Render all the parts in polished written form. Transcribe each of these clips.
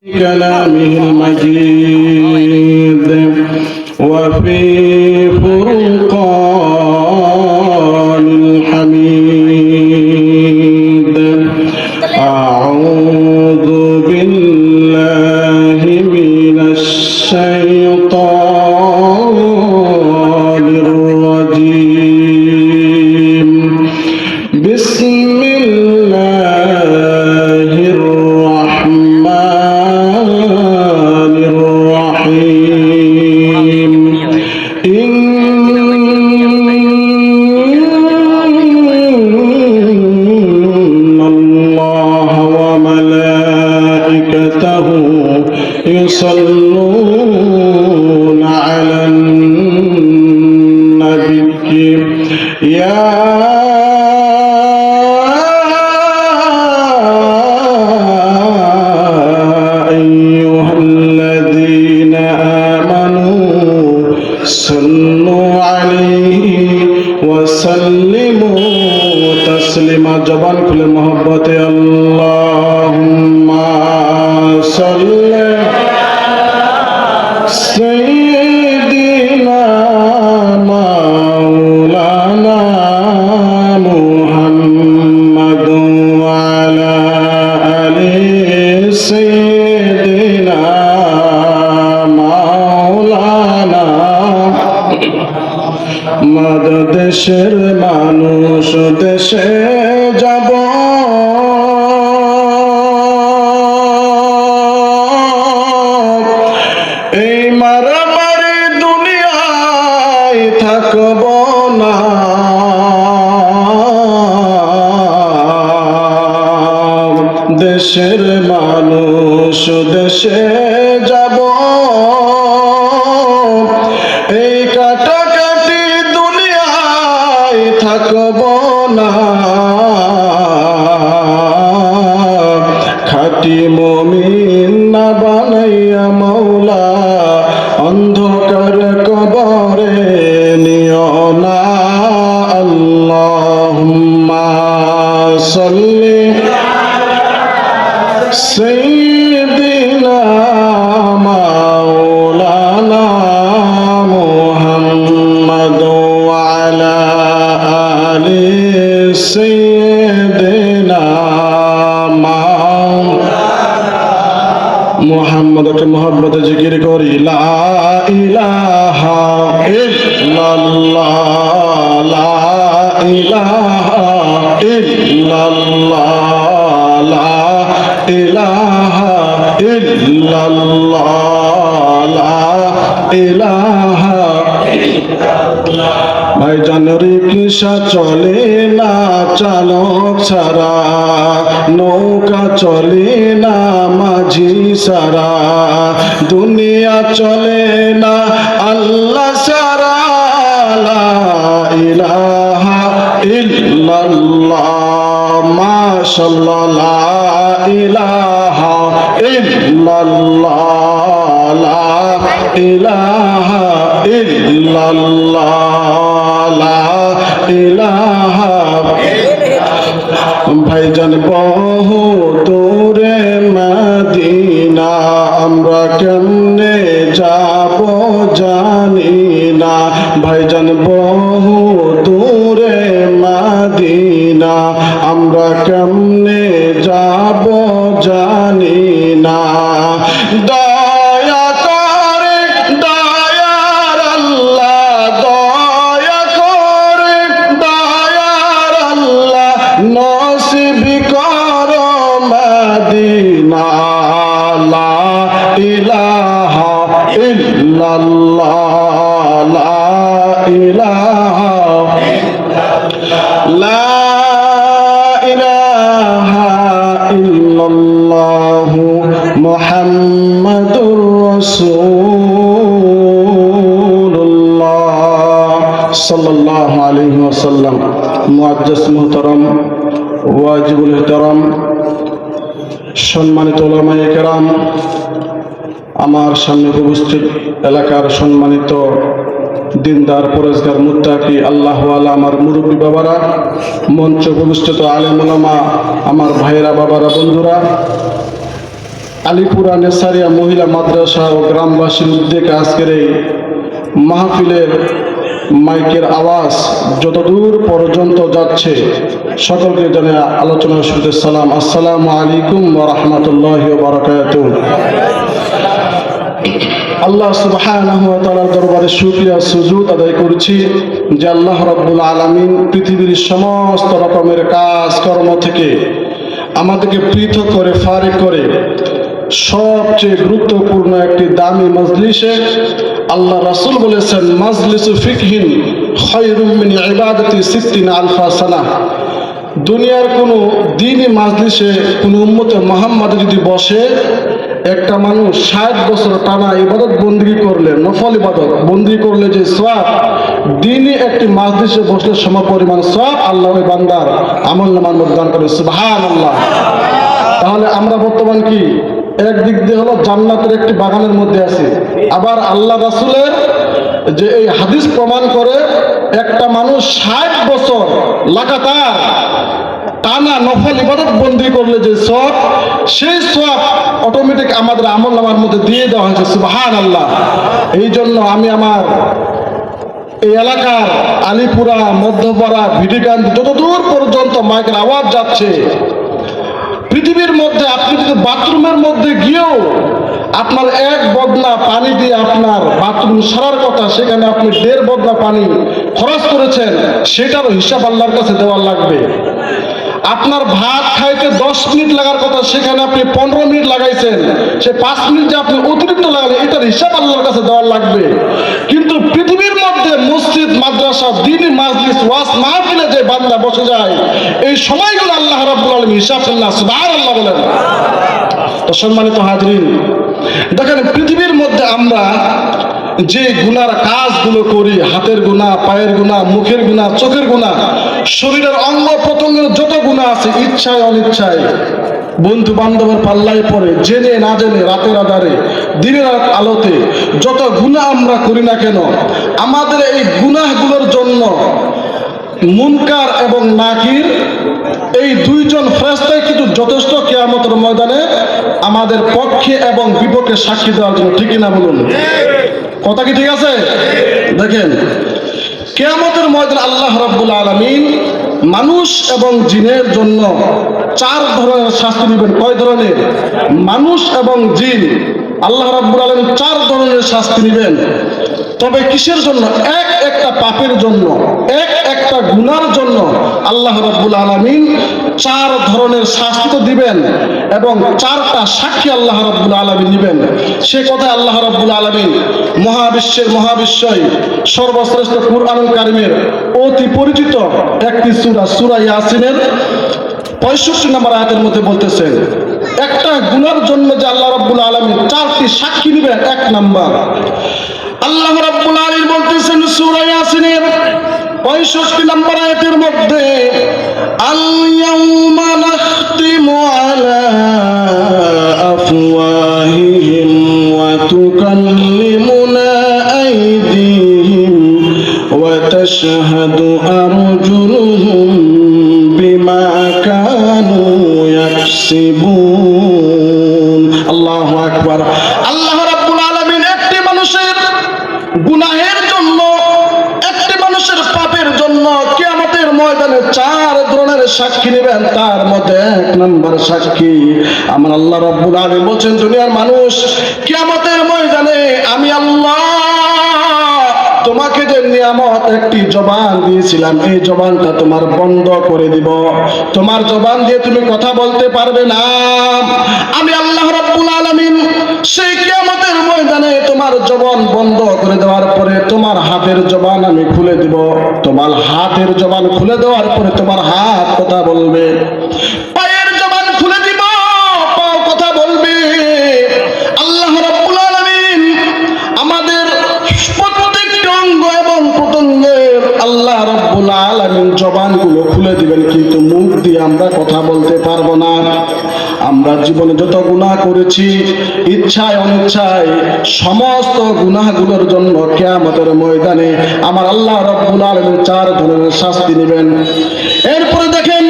كلامه المجيد وفي فرقان الحميد. أعوذ بالله من الشيطان الرجيم. بسم الله الرحمن الرحيم. إن الله وملائكته يصلون على النبي يا أيها الذين آمنوا صلوا عليه وسلموا تسليما. জবান খুলে মোহব্বতে আল্লাহুম্মা সাল্লি সাইয়্যিদিনা মাওলানা মুহাম্মাদ ওয়া আলা আলি সাইয়্যিদিনা মাওলানা। মাদর দেশের মানুষ দেশে যাব, এই মারামারি দুনিয়ায় থাকব না। দেশের মানুষ দেশে যাব, এই কাটাকাটি দুনিয়ায় থাকব না। খাঁটি মুমিন না বানাইয়া মৌলা অন্ধকার কবরে নিও না। আল্লাহুম্মা সাল্লি সাইয়্যিদিনা মাওলানা মুহাম্মাদ ওয়া আলা আলি সাইয়্যিদিনা মুহাম্মাদকে মোহব্বতে জিকির করি। লা ইলাহা ইল্লাল্লাহ, লা ইলাহা ইল্লাল্লাহ, লা ইলাহা ইল্লাল্লাহ, লা ইলাহা ইল্লাল্লাহ। ভাইজান রিকশা চলে না চালক ছাড়া, নৌকা চলে না মাঝি সারা, দুনিয়া চলে না আল্লাহ সারা। লা ইলাহা ইল্লাল্লাহ মাশাআল্লাহ, লা ইলাহা ইল্লাল্লাহ, লা ইলাহা ইল্লাল্লাহ, লা ইলাহা। ভাইজান বহু দূরে মদিনা, আমরা কেমনে যাব জানি না। ভাইজান বহু দূরে মদিনা, আমরা কেমনে যাব জানি না। দয়া করে দয়ার আল্লাহ, দয়া করে দয়ার আল্লাহ, নসিব করো মদিনা। লা ইলাহা ইল্লাল্লাহ, লা ইলাহা লা ইলাহা ইল্লাল্লাহ মুহাম্মাদুর রাসূলুল্লাহ সাল্লাল্লাহু আলাইহি ওয়াসাল্লাম। মুআজ্জাজ মুহতারাম ওয়াজিবুল ইহতারাম, সম্মানিত উলামায়ে কেরাম, আমার সামনে উপস্থিত এলাকার সম্মানিত দিনদার পরেজগার মুত্তাকি আল্লাহওয়ালা আমার মুরব্বী বাবারা, মঞ্চ উপস্থিত আলেম উলামা, আমার ভাইরা বাবারা, বন্ধুরা, আলিপুরা নেসারিয়া মহিলা মাদ্রাসা ও গ্রামবাসীর উদ্যোগে আজকের এই মাহফিলের মাইকের আওয়াজ যতদূর পর্যন্ত যাচ্ছে সকলকে জানিয়ে আলোচনার শুরুতে সালাম। আসসালামু আলাইকুম ওয়া রাহমাতুল্লাহি ওয়া বারাকাতুহু। আল্লাহ সুবহানাহু ওয়া তাআলার দরবারে শুকরিয়া সুজুদ আদায় করছি যে আল্লাহ রাব্বুল আলামিন পৃথিবীর সমস্ত রকমের কাজকর্ম থেকে আমাদেরকে পৃথক করে ফারিক করে সবচেয়ে গুরুত্বপূর্ণ একটি দামি মজলিসে, আল্লাহ রাসূল বলেছেন মাজলিসু ফিকহিন খায়রুম মিন ইবাদাতি সিত্তিনা আলফা সানাহ। দুনিয়ার কোনো দ্বীনি মাজলিসে কোনো উম্মতে মুহাম্মদ যদি বসে, একটা মানুষ 60 বছর টানা ইবাদত বন্দেগী করলে, নফল ইবাদত বন্দেগী করলে যে সওয়াব, দ্বীনি একটি মাজলিসে বসলে সমপরিমাণ সওয়াব আল্লাহ ওই বান্দার আমলনামার মধ্যে দান করে। সুবহানাল্লাহ। তাহলে আমরা বর্তমান কি একদিক দিয়ে হলো জান্নাতের একটি বাগানের মধ্যে আছি, আবার আল্লাহ রাসূলের যে এই হাদিস প্রমাণ করে একটা মানুষ 60 বছর লাগাতার টানা নফল ইবাদত বন্দেগী করলে যে সওয়াব, সেই সওয়াব অটোমেটিক আমাদের আমলনামার মধ্যে দিয়ে দেওয়া হয়েছে। সুবহানাল্লাহ। এই জন্য আমি আমার এই এলাকার আলিপুরা, মধ্যপাড়া, ভিডিকান্দি যতদূর পর্যন্ত মাইকের আওয়াজ যাচ্ছে, পৃথিবীর মধ্যে আপনি যদি বাথরুমের মধ্যে গিয়েও আপনার এক বদনা পানি দিয়ে আপনার বাথরুম সারার কথা, সেখানে আপনি 1.5 বদনা পানি খরচ করেছেন, সেটারও হিসাব আল্লাহর কাছে দেওয়া লাগবে। আপনার ভাত খাইতে 10 মিনিট লাগার কথা, সেখানে আপনি 15 মিনিট লাগাইছেন, সে 5 মিনিট যে আপনি অতিরিক্ত লাগালেন, এটার হিসাব আল্লাহর কাছে দেওয়া লাগবে। কিন্তু পৃথিবীর মধ্যে মসজিদ, মাদ্রাসা, দ্বীনি মাজলিস, ওয়াজ মাহফিলে যে বান্দা বসে যায়, এই সময়গুলো আল্লাহ রাব্বুল আলামিন হিসাব করেন না। সুবহানাল্লাহ বলেন। তো সম্মানিত হাজরিন, দেখেন পৃথিবীর মধ্যে আমরা যে গুনার কাজগুলো করি, হাতের গুনাহ, পায়ের গুনাহ, মুখের গুনাহ, চোখের গুনাহ, শরীরের অঙ্গ প্রত্যঙ্গের যত গুনাহ আছে, ইচ্ছায় অনিচ্ছায়, বন্ধু বান্ধবের পাল্লায় পড়ে, জেনে না জেনে, রাতের আধারে, দিনের আলোতে যত গুনাহ আমরা করি না কেন, আমাদের এই গুনাহগুলোর জন্য মুনকার এবং নাকির এই দুইজন ফেরেশতাই কিন্তু যথেষ্ট কিয়ামতের ময়দানে আমাদের পক্ষে এবং বিপক্ষে সাক্ষী দেওয়ার জন্য। ঠিক না বলুন? কথা কি ঠিক আছে? দেখেন কিয়ামতের ময়দানে আল্লাহ রাব্বুল আলামিন মানুষ এবং জিনের জন্য 4 ধরনের শাস্তি নেবেন। কয় ধরনের? মানুষ এবং জিন আল্লাহ রাব্বুল আলামিন 4 ধরনের শাস্তি নেবেন। তবে কিসের জন্য? একটা পাপের জন্য, একটা গুনার জন্য আল্লাহ রাব্বুল আলামিন 4 ধরনের শাস্তি তো দিবেন এবং 4টা সাক্ষী আল্লাহ রাব্বুল আলামিন নেবেন। সে কথা আল্লাহ রাব্বুল আলামিন মহাবিশ্বের মহাবিশ্বই সর্বশ্রেষ্ঠ কুরআনুল কারীমের অতি পরিচিত একটি সূরা, সূরা ইয়াসিনের 65 নম্বর আয়াতের মধ্যে বলতেছেন, একটা গুনার জন্য যে আল্লাহ রাব্বুল আলামিন 4টি সাক্ষী নেবেন। 1 নাম্বার, আল্লাহ রাব্বুল আলামিন বলতেছেন সূরা ইয়াসিনের 65 নম্বর আয়াতের মধ্যে, আল ইয়াউমা নাখতিমু আলা আফওয়াহিহিম ওয়া তুকাল্লিমুনা আইদিহিম ওয়া তাশহাদু আরজুলুহুম বিমা কানু ইয়াকসিবুন। আল্লাহু আকবার। আল্লাহ রাব্বুল আলামিন একটি মানুষের গুনাহের জন্য, একটি মানুষের পাপের জন্য কিয়ামতের ময়দানে 4 ধরনের সাক্ষী নেবেন। তার মধ্যে 1 নম্বর সাক্ষী আমার আল্লাহ রাব্বুল আলামিন বলেন, দুনিয়ার মানুষ, কিয়ামতের ময়দানে আমি আল্লাহ তোমাকে যে নিয়ামত একটি জবান দিয়েছিলাম, এই জবানটা তোমার বন্ধ করে দিব। তোমার জবান দিয়ে তুমি কথা বলতে পারবে না। আমি আল্লাহ রাব্বুল আলামিন সেই কিয়ামতের ময়দানে তোমার জবান বন্ধ করে দেওয়ার পরে তোমার হাতের জবান আমি খুলে দিব। তোমার হাতের জবান খুলে দেওয়ার পরে তোমার হাত কথা বলবে, পায়ের জবান খুলে দিব, পাও কথা বলবে। আল্লাহ রাব্বুল আলামিন আমাদের প্রত্যেকটি অঙ্গ এবং প্রত্যঙ্গের আল্লাহ রাব্বুল আলামিন জবানগুলো খুলে দিবেন, কিন্তু মুখ দিয়ে আমরা কথা বলতে পারবো না। আমরা জীবনে যত গুনাহ করেছি, ইচ্ছায় অনিচ্ছায়, সমস্ত গুনাহগুলোর জন্য কিয়ামতের ময়দানে আমার আল্লাহ রাব্বুল আলামিন 4 ধরনের শাস্তি নেবেন। এরপরে দেখেন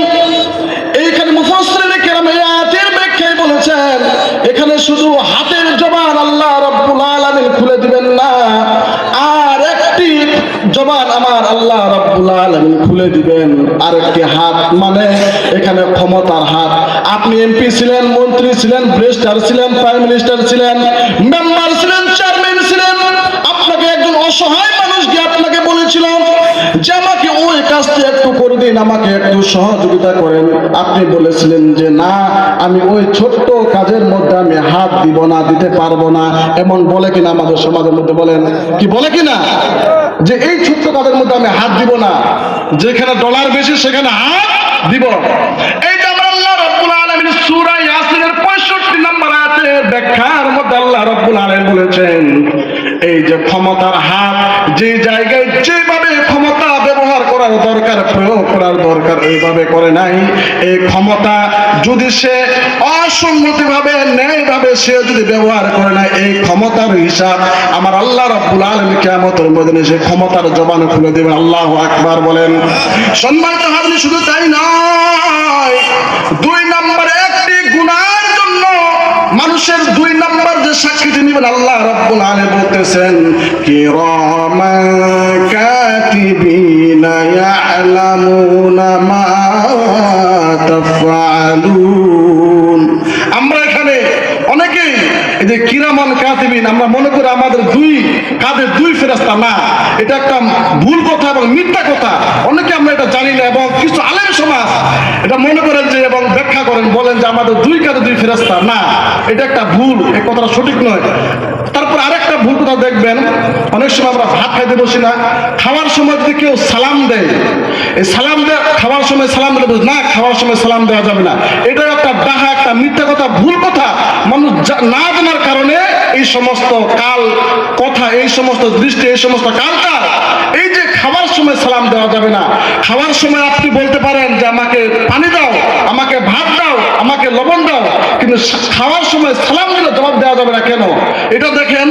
এইখানে মুফাসসিরিনে কেরাম এই আয়াতের ব্যাখ্যায় বলেছেন, এখানে শুধু হাতের জবান আল্লাহ রাব্বুল আলামিন খুলে দিবেন না, আর একটি জবান আমার আল্লাহ রাব্বুল আলামিন খুলে দিবেন, আর একটি হাত, মানে এখানে ক্ষমতার হাত। আপনি এমপি ছিলেন, মন্ত্রী ছিলেন, ব্যারিস্টার ছিলেন, প্রাইম মিনিস্টার ছিলেন, মেম্বার ছিলেন, চেয়ারম্যান ছিলেন, আপনাকে একজন অসহায় মানুষ গিয়ে আপনাকে বলেছিল যে আমাকে ওই কাজটি একটু করে দিন, আমাকে একটু সহযোগিতা করেন। আপনি বলেছিলেন যে না, আমি ওই ছোট্ট কাজের মধ্যে আমি হাত দিব না, দিতে পারবো না। এমন বলে কিনা আমাদের সমাজের মধ্যে? বলেন, কি বলে কিনা যে এই ছোট্ট কাজের মধ্যে আমি হাত দিব না, যেখানে ডলার বেশি সেখানে হাত দিব। এইটা আমরা আল্লাহ রাব্বুল আলামিন সূরা ইয়াসিনের 65 নম্বর আয়াতের ব্যাখ্যার মধ্যে আল্লাহ রাব্বুল আলামিন বলেছেন, এই যে ক্ষমতার হাত, যে জায়গায় যেভাবে ক্ষমতা ব্যবহার করার দরকার, প্রয়োগ করার দরকার, এইভাবে করে নাই। এই ক্ষমতা যদি সে অসঙ্গতিভাবে, ন্যায়ভাবে সে যদি ব্যবহার করে না, এই ক্ষমতার হিসাব আমার আল্লাহ রাব্বুল আলামিন কিয়ামতের ময়দানে সেই ক্ষমতার জবান খুলে দেবেন। আল্লাহু আকবার বলেন। সম্মানিত হাজির, শুধু তাই নয়, 2 নম্বরে একটি গুনাহের জন্য মানুষের 2 নম্বর যে সাক্ষীটি নেবেন, আল্লাহ রাব্বুল আলামিন বলতেছেন কিরামান কাতিবিনা ইয়ালামুনা মা তাফআলুন। আমরা এখানে অনেকেই এই যে কিরামান কাতিবিন আমরা মনে করি আমাদের 2 কাঁধে 2 ফেরেশতা। না, এটা একটা ভুল কথা এবং মিথ্যা কথা। অনেকে আমরা এটা জানি না, এবং কিছু আলেম সমাজ এটা মনে করেন যে এবং ব্যাখ্যা করেন, বলেন যে আমাদের 2 কাঁধে 2 ফেরেশতা। না, এটা একটা ভুল, এই কথাটা সঠিক নয়। তারপর আরেকটা ভুল কথা দেখবেন, অনেক সময় আমরা ভাত খাইতে বসি না, খাওয়ার সময় যদি কেউ সালাম দেয়, এই সালাম দেওয়া খাওয়ার সময় সালাম দিলে না, খাওয়ার সময় সালাম দেওয়া যাবে না। এটা একটা ডাহা, একটা মিথ্যা কথা, ভুল কথা। মানুষ না জানার কারণে এই সমস্ত কাল কথা, এই সমস্ত দৃষ্টি, এই সমস্ত কালটা, এই যে খাওয়ার সময় সালাম দেওয়া যাবে না। খাওয়ার সময় আপনি বলতে পারেন যে আমাকে পানি দাও, আমাকে ভাত দাও, আমাকে লবণ দাও, কিন্তু খাওয়ার সময় সালাম দিলে জবাব দেওয়া যাবে না। কেন? এটা দেখেন,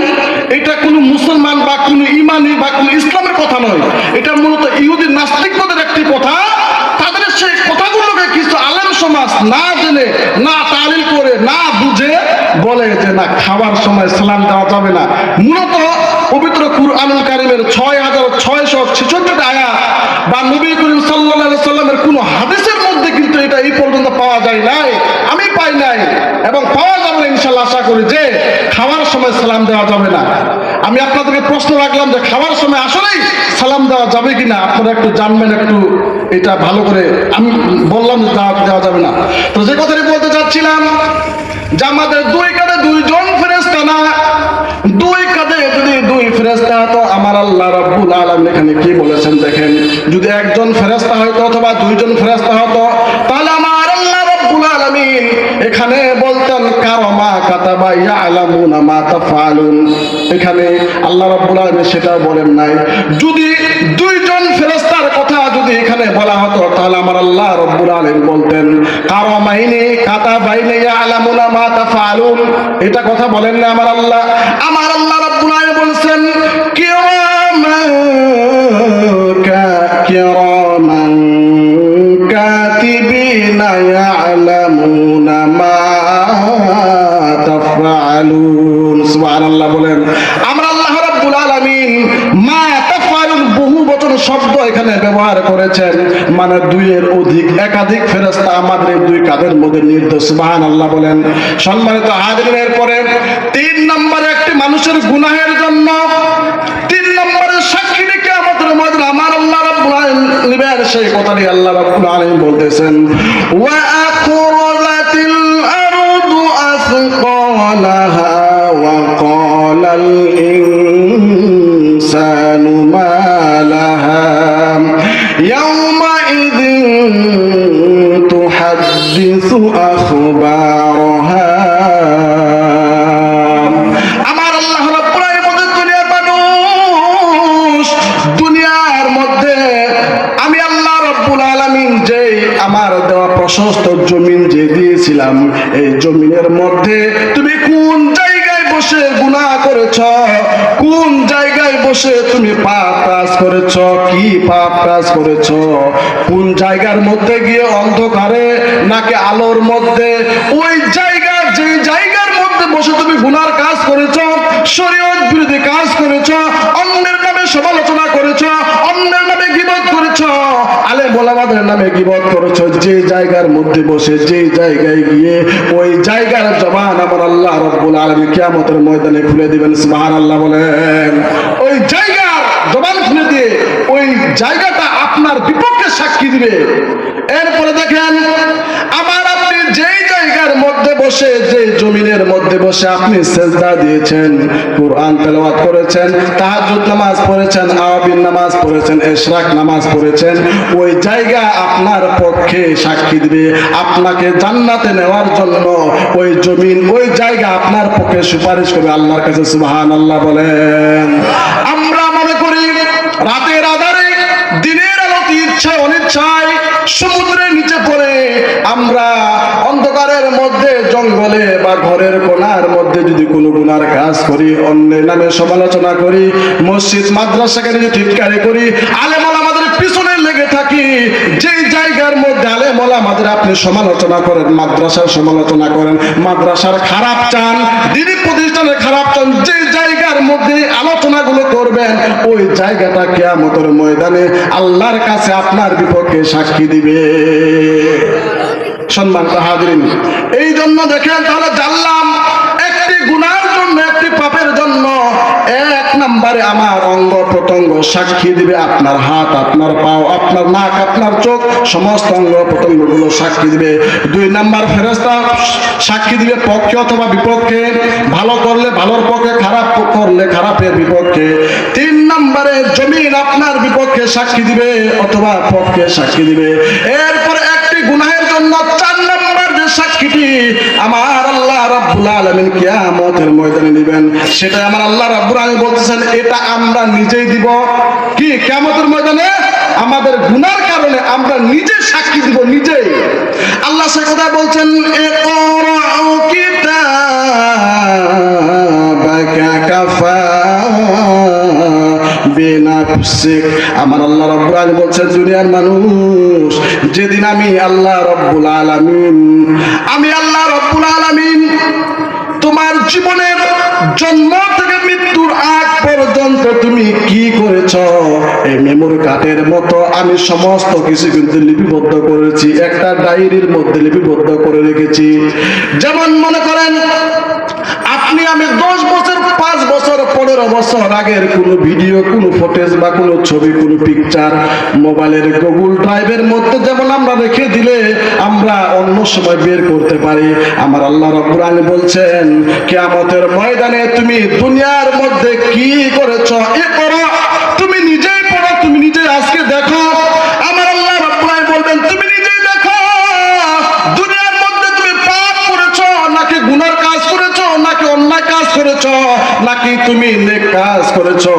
এটা কোনো মুসলমান বা কোনো ইমানি বা কোনো ইসলামের কথা নয়, এটা মূলত ইহুদি নাস্তিকদের একটি কথা। তাদের সেই কথাগুলোকে কিছু আলেম সমাজ না জেনে, না তালিল করে, না বুঝে বলে যে না, খাবার সময় সালাম দেওয়া যাবে না। মূলত পবিত্র কুরআনুল কারীমের 6666 আয়াত বা নবী করিম সাল্লাল্লাহু আলাইহি সাল্লামের কোন হাদিসের মধ্যে কিন্তু এটা এই পর্যন্ত পাওয়া যায় নাই, আমি পাই নাই, এবং পাওয়া যাবে না ইনশাআল্লাহ। আশা করি যে খাওয়ার সময় সালাম দেওয়া যাবে না। আমি আপনাদেরকে প্রশ্ন রাখলাম যে খাওয়ার সময় আসলেই সালাম দেওয়া যাবে কিনা, আপনারা একটু জানবেন, একটু এটা ভালো করে। আমি বললাম যে দেওয়া যাবে না। তো যে কথাটি বলতে চাচ্ছিলাম যে আমাদের 2 কাঁধে 2 জন ফেরেশতা না, 2 কাঁধে যদি 2 ফেরেশতা, তো আমার আল্লাহ রাব্বুল আলামিন এখানে কি বলেছেন দেখেন, যদি একজন ফেরেশতা হয়তো অথবা 2 জন ফেরেশতা হতো, তাহলে আমার আল্লাহ রাব্বুল আলামিন এখানে বলতেন কারামা কাতাবা ইয়ালামুনা মা তাফআলুন। এখানে আল্লাহ রাব্বুল আলামিন সেটা বলেন নাই। যদি 2 জন ফেরেশতার কথা যদি এখানে বলা হতো, তাহলে আমার আল্লাহ রাব্বুল আলামিন বলতেন কারামাইনি কাতাবাইনি ইয়ালামুনা মা তাফআলুন। এটা কথা বলেন না আমার আল্লাহ। আমার আল্লাহ রাব্বুল আলামিন বলেছেন কিরামান কাতিবিনা ইয়ালামুনা মা তাফআলুন। সুবহানাল্লাহ বলেন। আমরা আল্লাহ রাব্বুল আলামিন মা তাফআলুন বহু বচন শব্দ এখানে ব্যবহার করেছেন, মানে 2 এর অধিক, একাধিক ফেরেশতা আমাদের এই 2 কাঁধের মধ্যে নির্দেশ। সুবহানাল্লাহ বলেন। সম্মানিত হাজিরিনের পরে 3 নম্বরে একটি মানুষের গুনাহের জন্য 3 নম্বরের সাক্ষী কিয়ামতের ময়দানে আমার আল্লাহ রাব্বুল আলামিন নিবেন। সেই কথাটি আল্লাহ রাব্বুল আলামিন বলতেছেন ওয়া আখরাতিল আরদু আসকালাহা ওয়া ক্বালাল ইনসানু মা লাহা ইয়াওমাইযিন তুহাদ্দিসু আখবারাহা। আমার আল্লাহ রাব্বুল আলামিন বলেন দুনিয়ার মানুষ, দুনিয়ার মধ্যে আমি আল্লাহ রাব্বুল আলামিন যে আমার দেওয়া প্রশস্ত জমিন যে দিয়েছিলাম, এই জমিনের মধ্যে তুমি কোন জায়গায় বসে গুনাহ করেছ, কোন জায়গায় বসে তুমি পাপ কাজ করেছ, কি পাপ কাজ করেছ, কোন জায়গার মধ্যে গিয়ে অন্ধকারে নাকি আলোর মধ্যে, ওই জায়গা যে জায়গার মধ্যে বসে গুনার কাজ করেছ, শরীয়ত বিরোধী কাজ করেছ, অন্যের নামে সমালোচনা করেছ, অন্যের নামে গীবত করেছ, আলেম ওলামাদের নামে গীবত করেছ, যে জায়গার মধ্যে বসে যে জায়গায় গিয়ে ওই জায়গার জবান আমার আল্লাহ রাব্বুল আলামিন কিয়ামতের ময়দানে খুলে দিবেন। সুবহানাল্লাহ বলেন। ওই জায়গার জবান খুলে দিয়ে ওই জায়গাটা আপনার বিপক্ষে সাক্ষী দিবে। এরপরে দেখেন, আবার আপনি যেই জায়গার মধ্যে বসে, যে জমিনের মধ্যে বসে আপনি সেজদা দিয়েছেন, কোরআন তেলাওয়াত করেছেন, তাহাজ্জুদ নামাজ পড়েছেন, আওয়াবিন নামাজ পড়েছেন, ইশরাক নামাজ পড়েছেন, ওই জায়গা আপনার পক্ষে সাক্ষী দিবে। আপনাকে জান্নাতে নেওয়ার জন্য ওই জমিন, ওই জায়গা আপনার পক্ষে সুপারিশ করবে আল্লাহর কাছে। সুবহানাল্লাহ বলেন। আমরা মনে করি রাতের আধারে, দিনের আলোতে ইচ্ছায় অনিচ্ছায় সমুদ্রের নিচে পড়ে আমরা অন্ধকারের মধ্যে, জঙ্গলে বা ঘরের কোণার মধ্যে যদি কোনো গুনার কাজ করি, অন্যের নামে সমালোচনা করি, মসজিদ মাদ্রাসাকে যদি টিটকারি করি, আলেম ওলামাদের পিছনে লেগে থাকি, যেই জায়গার মধ্যে আলেম ওলামাদের আপনি সমালোচনা করেন, মাদ্রাসার সমালোচনা করেন, মাদ্রাসার খারাপ চান, দিনী প্রতিষ্ঠানের খারাপ চান, যে জায়গার মধ্যে আলোচনাগুলো করবেন, ওই জায়গাটা কিয়ামতের ময়দানে আল্লাহর কাছে আপনার বিপক্ষে সাক্ষী দিবে। সম্মানিত হাজিরিন, এই জন্য দেখেন, তাহলে জানলাম একটি গুনার জন্য, একটি পাপের জন্য এক নম্বরে আমার অঙ্গ প্রত্যঙ্গ সাক্ষী দিবে। আপনার হাত, আপনার পাও, আপনার নাক, আপনার চোখ, সমস্ত অঙ্গ প্রত্যঙ্গগুলো সাক্ষী দিবে। দুই নাম্বার ফেরেশতা সাক্ষী দিবে পক্ষে অথবা বিপক্ষে, ভালো করলে ভালোর পক্ষে, খারাপ করলে খারাপের বিপক্ষে। তিন নম্বরে জমিন আপনার বিপক্ষে সাক্ষী দিবে অথবা পক্ষে সাক্ষী দিবে। এরপর একটি গুনাহের জন্য চার নম্বর যে সাক্ষীটি আমার আল্লাহ রাব্বুল আলামিন কিয়ামতের ময়দানে দিবেন, সেটা আমার আল্লাহ রাব্বুল আলামিন বলতেছেন, এটা আমরা নিজেই দিব। কি? কিয়ামতের ময়দানে আমাদের গুনার কারণে আমরা নিজে সাক্ষী দিব, নিজেই। আল্লাহ সে কথা বলছেন, ইকরাউ কিতাবাকা কাফা বিনাফসিক। আমার আল্লাহ রাব্বুল আলামিন বলছেন, দুনিয়ার মানুষ, যেদিন আমি আল্লাহ রাব্বুল আলামিন তোমার জীবনের জন্ম থেকে মৃত্যুর আগ পর্যন্ত তুমি কি করেছ, এই মেমোরি কার্ডের মতো আমি সমস্ত কিছু কিন্তু লিপিবদ্ধ করেছি, একটা ডায়েরির মধ্যে লিপিবদ্ধ করে রেখেছি। যেমন মনে করেন, আপনি আমি 10 বছর, 5 বছর, 15 বছর আগের কোনো ভিডিও, কোনো ফুটেজ বা কোনো ছবি, কোনো পিকচার মোবাইলের গুগল ড্রাইভের মধ্যে যেমন আমরা রেখে দিলে আমরা অন্য সময় বের করতে পারি, আমার আল্লাহ রাব্বুল আলামিন বলছেন, কিয়ামতের ময়দানে তুমি দুনিয়ার মধ্যে কি করেছো, এ করো, তুমি নিজেই পড়ো, তুমি নিজেই আজকে দেখো। আমার আল্লাহ রাব্বুল আলামিন বলবেন, তুমি নিজেই দেখো, দুনিয়ার মধ্যে তুমি পাপ করেছো নাকি গুনার কাজ করেছো, নাকি অন্যায় কাজ করেছো, নাকি তুমি নেক কাজ করেছো।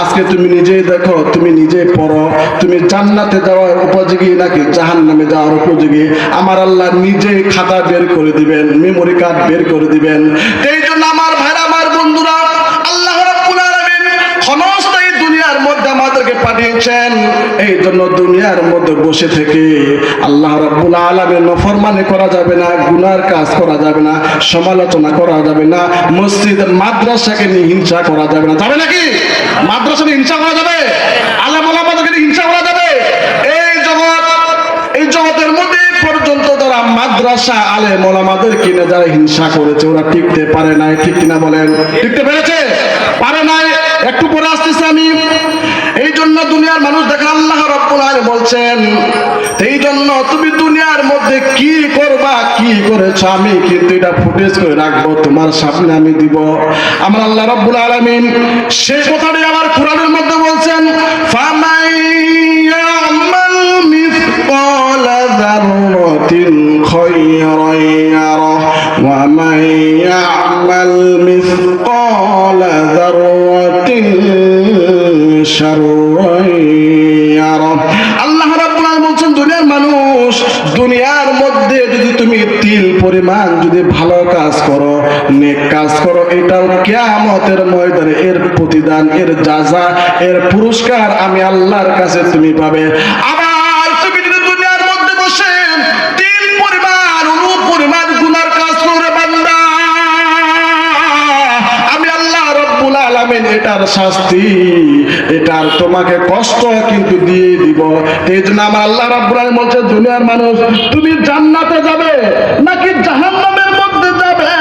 আজকে তুমি নিজেই দেখো, তুমি নিজেই পড়ো, তুমি জান্নাতে যাওয়ার উপযোগী নাকি জাহান্নামে যাওয়ার উপযোগী। আমার আল্লাহ নিজেই খাতা বের করে দিবেন, মেমোরি কার্ড বের করে দিবেন। এই জন্য আমার ভাইরা, আমার বন্ধুরা, আল্লাহ রাব্বুল আলামিন ক্ষণস্থায়ী দুনিয়ার মধ্যে আমাদেরকে পাঠিয়েছেন। এই জন্য দুনিয়ার মধ্যে বসে থেকে আল্লাহ রাব্বুল আলামিনের নাফরমানি করা যাবে না, গুনার কাজ করা যাবে না, সমালোচনা করা যাবে না, মসজিদ মাদ্রাসাকে নিয়ে হিংসা করা যাবে না। যাবে নাকি? মাদ্রাসা নিয়ে হিংসা করা যাবে? আলেম ওলামাদেরকে নিয়ে হিংসা করা যাবে? এই জগতের মধ্যে পর্যন্ত যারা মাদ্রাসা, আলেম ওলামাদের কিনে যারা হিংসা করেছে, ওরা টিকতে পারে নাই। ঠিক কিনা বলেন? টিকতে পেরেছে? পারে নাই। একটু পরে আসতেছে আমি। এই জন্য দুনিয়ার মানুষ দেখেন, আল্লাহ রাব্বুল আলামিন বলছেন, এই জন্য তুমি দুনিয়ার মধ্যে কি করবা, কি করেছো, আমি কিন্তু এটা ফুটেজ করে রাখবো, তোমার সামনে আমি দিব। আমার আল্লাহ রাব্বুল আলামিন সেই কথাটি আমার কোরআনের মধ্যে বলছেন, ফামান ইয়ামাল মিসকালা যাররাতিন খায়রান ইয়ারা ওয়া মান ইয়ামাল মিসকালা যাররাতিন শাররান ইয়ারা। আল্লাহ রাব্বুল আলামিন বলছেন, দুনিয়ার মানুষ, দুনিয়ার মধ্যে যদি তুমি তিল পরিমাণ যদি ভালো কাজ করো, নেক কাজ করো, এটাও কিয়ামতের ময়দানে এর প্রতিদান, এর যাজা, এর পুরস্কার আমি আল্লাহর কাছে তুমি পাবে। আবার তুমি যদি দুনিয়ার মধ্যে বসে তিল পরিমাণ, অনু পরিমাণ গুনার কাজ করে বান্দা, এটার শাস্তি, এটার তোমাকে কষ্ট কিন্তু দিয়ে দিব। এই জন্য আমার আল্লাহ রাব্বুল আলামিন বলছে, দুনিয়ার মানুষ তুমি জান্নাতে যাবে নাকি জাহান্নামের মধ্যে যাবে?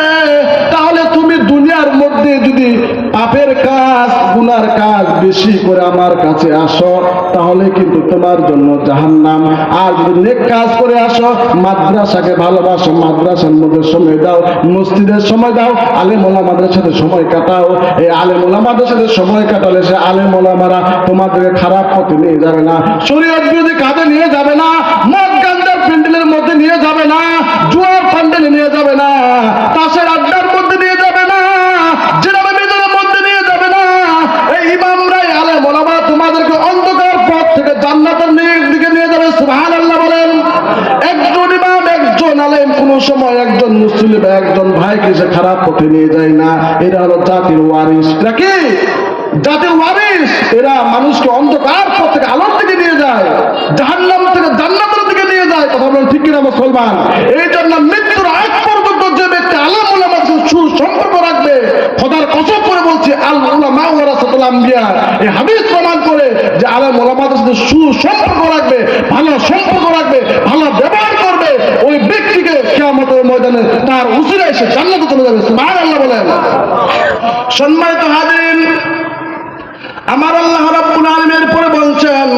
তাহলে তুমি দুনিয়ার মধ্যে যদি পাপের কাজ, গুনার কাজ বেশি করে আমার কাছে আসো, তাহলে কিন্তু তোমার জন্য জাহান্নাম। আর যদি নেক কাজ করে আসো, মাদ্রাসাকে ভালোবাসো, মাদ্রাসার মধ্যে সময় দাও, মসজিদের সময় দাও, আলেম ওলামাদের সাথে সময় কাটাও। এই আলেম ওলামাদের সাথে সময় কাটালে সে আলেম ওলামারা তোমাদের খারাপ পথে নিয়ে যাবে না, শরীয়ত বিরোধী কাজে নিয়ে যাবে না, মদ গাঞ্জার প্যান্ডেলের মধ্যে নিয়ে যাবে না, জুয়ার প্যান্ডেলে নিয়ে যাবে না, তাসের আড্ডার মধ্যে নিয়ে যাবে না, জেনারেল মধ্যে নিয়ে যাবে না। এই ইমামরাই আলেম ওলামা তোমাদেরকে অন্ধকার পথ থেকে জান্নাতের দিকে নিয়ে যাবে। সুবহানাল্লাহ বলেন। একজন ইমাম, একজন আলেম কোন সময় একজন মুসলিম, একজন ভাইকে সে খারাপ পথে নিয়ে যায় না। এরা হলো জাতির ওয়ারিস। এরা কি? জাতির ওয়ারিস। এরা মানুষকে অন্ধকার পথ থেকে আলোর দিকে নিয়ে যায়, জাহান্নাম থেকে জান্নাতের দিকে নিয়ে যায়। কথা বলেন ঠিক কিনা মুসলমান? এই জন্য মৃত্যুর আগ পর্যন্ত যে ব্যক্তি আলেম ওলামার সাথে সুসম্পর্ক রাখবে, খোদার কসম করে বলছি, আল উলামা ওয়ারাসাতুল আম্বিয়া, এই হাদিস প্রমাণ করে যে আলেম ওলামাদের সাথে সুসম্পর্ক রাখবে, ভালো সম্পর্ক রাখবে, ভালো ব্যবহার করবে, ওই ব্যক্তিকে কিয়ামতের ময়দানে তার উসিলায় সে জান্নাতে চলে যাবে। সুবহানাল্লাহ বলেন। সম্মানিত হাজিরিন, আমার আল্লাহ রাব্বুল আলামিন পরে বলছেন,